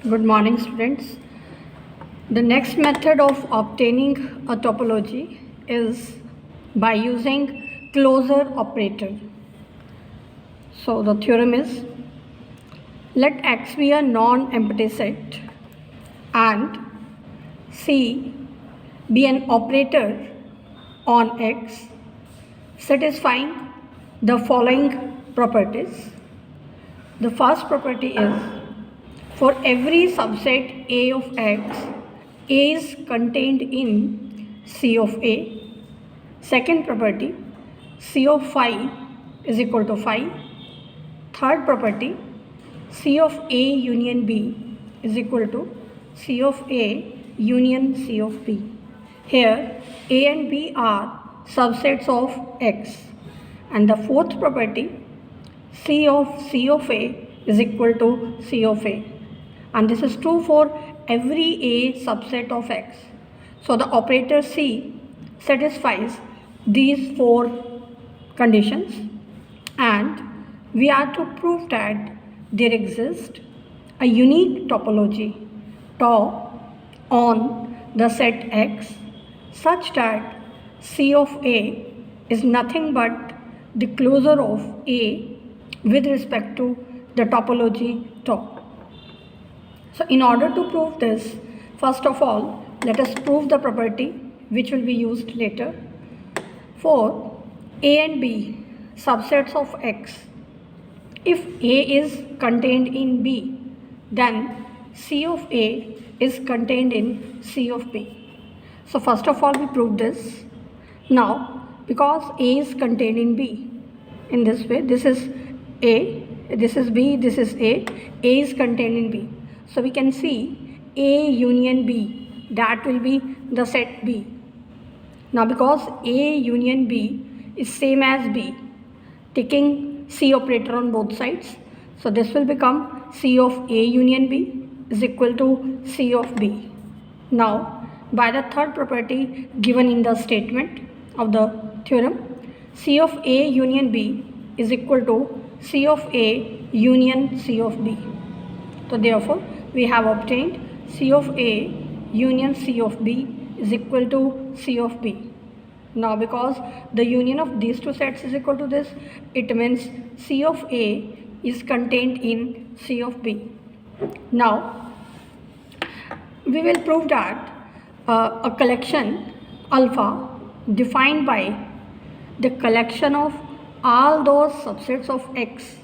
Good morning, students. The next method of obtaining a topology is by using closure operator. So the theorem is, let X be a non-empty set and C be an operator on X satisfying the following properties. The first property is, for every subset A of X, A is contained in C of A. Second property, C of phi is equal to phi. Third property, C of A union B is equal to C of A union C of B. Here A and B are subsets of X. And the fourth property, C of A is equal to C of A. And this is true for every A subset of X. So the operator C satisfies these four conditions, and we are to prove that there exists a unique topology tau on the set X such that C of A is nothing but the closure of A with respect to the topology tau. So in order to prove this, first of all, let us prove the property which will be used later. For A and B subsets of X, if A is contained in B, then C of A is contained in C of B. So first of all, we prove this. Now, because A is contained in B, in this way, this is A, this is B, this is A is contained in B. So we can see A union B, that will be the set B. Now because A union B is same as B, taking C operator on both sides, so this will become C of A union B is equal to C of B. Now by the third property given in the statement of the theorem, C of A union B is equal to C of A union C of B. So therefore we have obtained C of A union C of B is equal to C of B. Now because the union of these two sets is equal to this, it means C of A is contained in C of B. Now we will prove that a collection alpha defined by the collection of all those subsets of X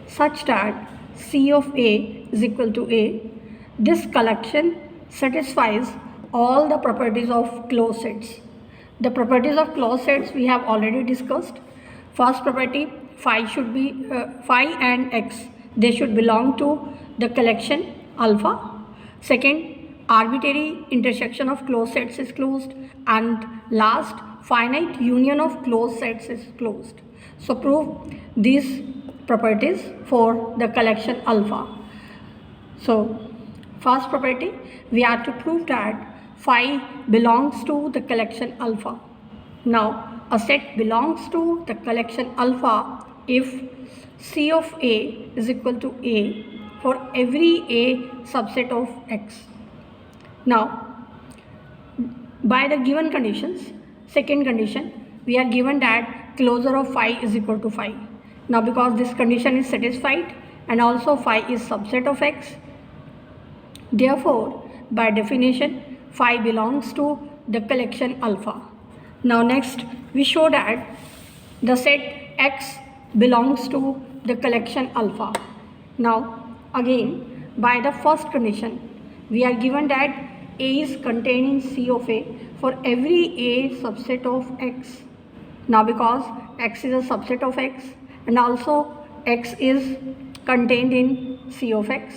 such that C of A is equal to A, this collection satisfies all the properties of closed sets. The properties of closed sets we have already discussed. First property, phi should be phi and X, they should belong to the collection alpha. Second, arbitrary intersection of closed sets is closed, and last, finite union of closed sets is closed. So prove these properties for the collection alpha. So first property, we are to prove that phi belongs to the collection alpha. Now a set belongs to the collection alpha if C of A is equal to A for every A subset of X. Now by the given conditions, second condition, we are given that closure of phi is equal to phi. Now because this condition is satisfied and also phi is subset of X, therefore by definition phi belongs to the collection alpha. Now next we show that the set X belongs to the collection alpha. Now again by the first condition, we are given that A is contained in C of A for every A subset of X. Now because X is a subset of X and also X is contained in C of X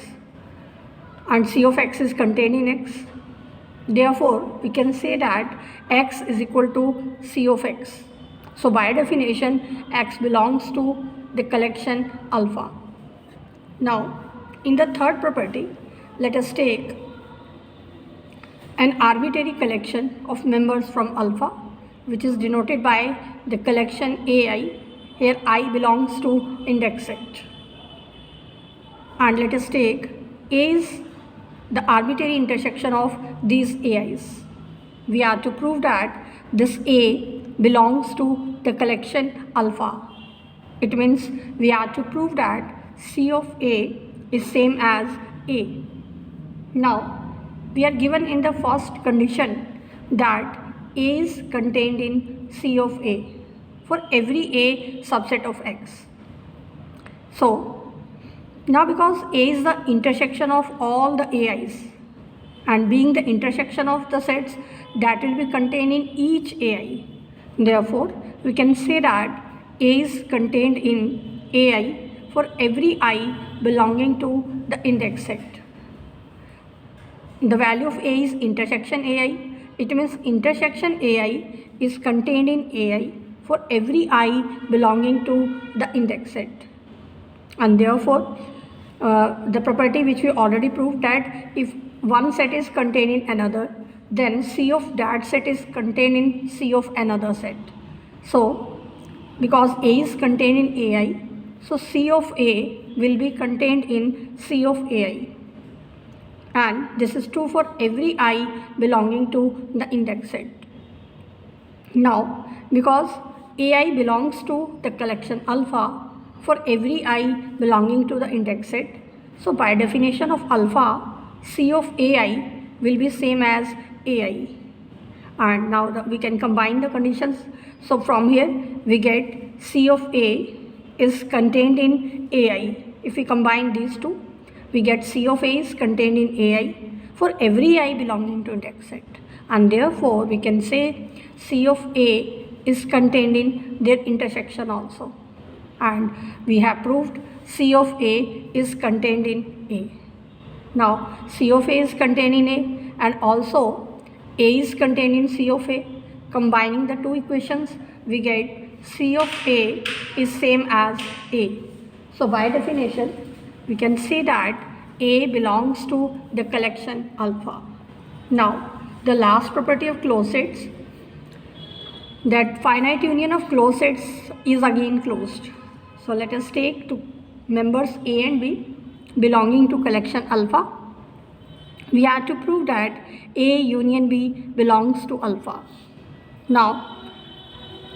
and C of X is contained in X, therefore we can say that X is equal to C of X. So by definition X belongs to the collection alpha. Now in the third property, let us take an arbitrary collection of members from alpha, which is denoted by the collection AI. Here I belongs to index set. And let us take A is the arbitrary intersection of these AIs. We are to prove that this A belongs to the collection alpha. It means we are to prove that C of A is same as A. Now, we are given in the first condition that A is contained in C of A for every A subset of X. So, now because A is the intersection of all the AIs, and being the intersection of the sets that will be contained in each AI, therefore we can say that A is contained in AI for every I belonging to the index set. The value of A is intersection AI. It means intersection AI is contained in AI for every I belonging to the index set. And therefore, the property which we already proved, that if one set is contained in another, then C of that set is contained in C of another set. So, because A is contained in AI, so C of A will be contained in C of AI. And this is true for every I belonging to the index set. Now, because AI belongs to the collection alpha for every I belonging to the index set, so by definition of alpha, C of AI will be same as AI. And now we can combine the conditions. So from here we get C of A is contained in AI. If we combine these two, we get C of A is contained in AI for every I belonging to index set. And therefore we can say C of A is contained in their intersection also. And we have proved C of A is contained in A. Now C of A is contained in A, and also A is contained in C of A. Combining the two equations, we get C of A is same as A. So by definition, we can say that A belongs to the collection alpha. Now the last property of closed sets, that finite union of closed sets is again closed. So let us take two members A and B belonging to collection alpha. We have to prove that A union B belongs to alpha. Now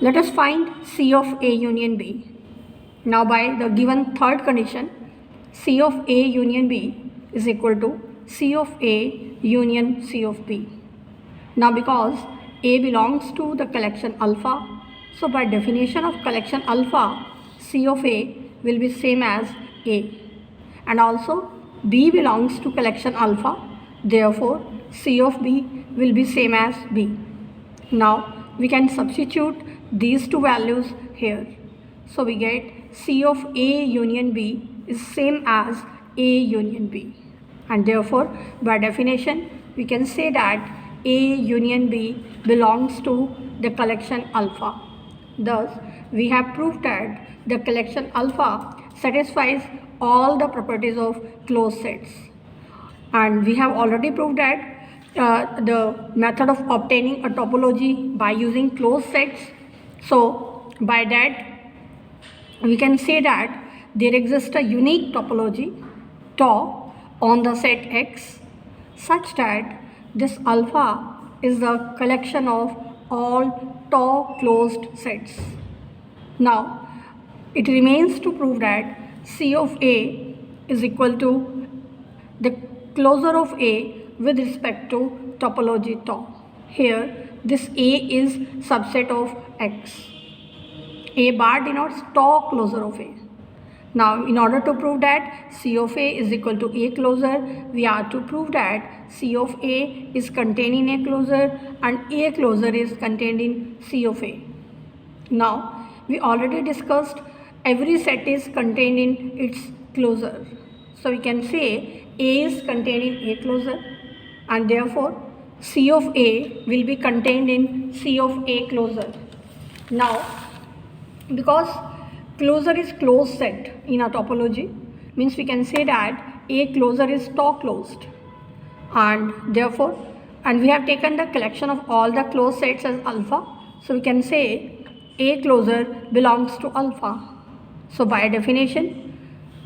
let us find C of A union B. Now by the given third condition, C of A union B is equal to C of A union C of B. Now because A belongs to the collection alpha, so by definition of collection alpha, C of A will be same as A. And also B belongs to collection alpha, therefore C of B will be same as B. Now we can substitute these two values here. So we get C of A union B is same as A union B. And therefore by definition we can say that A union B belongs to the collection alpha. Thus we have proved that the collection alpha satisfies all the properties of closed sets. And we have already proved that the method of obtaining a topology by using closed sets. So by that we can say that there exists a unique topology tau on the set X such that this alpha is the collection of all tau closed sets. Now it remains to prove that C of A is equal to the closure of A with respect to topology tau. Here this A is subset of X. A bar denotes tau closure of A. Now in order to prove that C of A is equal to A closure, we are to prove that C of A is contained in A closure and A closure is contained in C of A. Now we already discussed every set is contained in its closure. So we can say A is contained in A closure, and therefore C of A will be contained in C of A closure. Now because closure is closed set in a topology, means we can say that A closure is tau closed, and therefore we have taken the collection of all the closed sets as alpha, so we can say A closure belongs to alpha. So by definition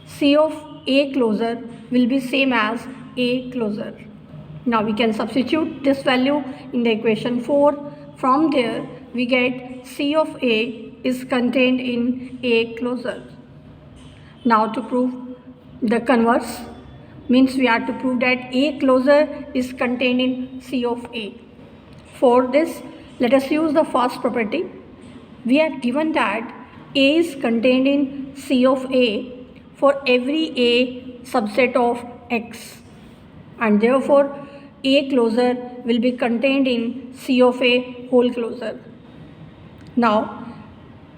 C of A closure will be same as A closure. Now we can substitute this value in the equation 4. From there we get C of A is contained in A closure. Now to prove the converse, means we have to prove that A closure is contained in C of A. For this, let us use the first property. We are given that A is contained in C of A for every A subset of X, and therefore A closure will be contained in C of A whole closure. Now,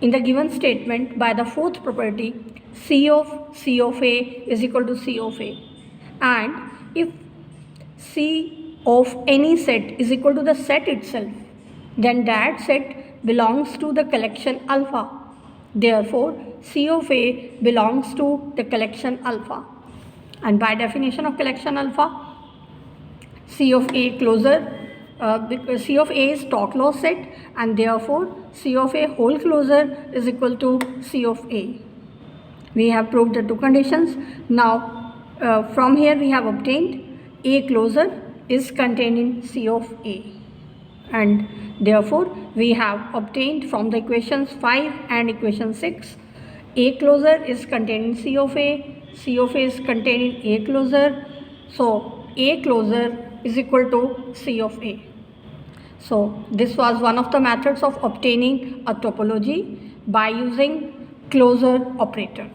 in the given statement, by the fourth property, C of A is equal to C of A, and if C of any set is equal to the set itself, then that set belongs to the collection alpha. Therefore, C of A belongs to the collection alpha. And by definition of collection alpha, C of A closure, because C of A is Stokes set, and therefore C of A whole closure is equal to C of A. We have proved the two conditions. Now from here we have obtained A closure is contained in C of A, and therefore we have obtained from the equations 5 and equation 6, A closure is contained in C of A, C of A is contained in A closure, so A closure is equal to C of A. So this was one of the methods of obtaining a topology by using closure operator.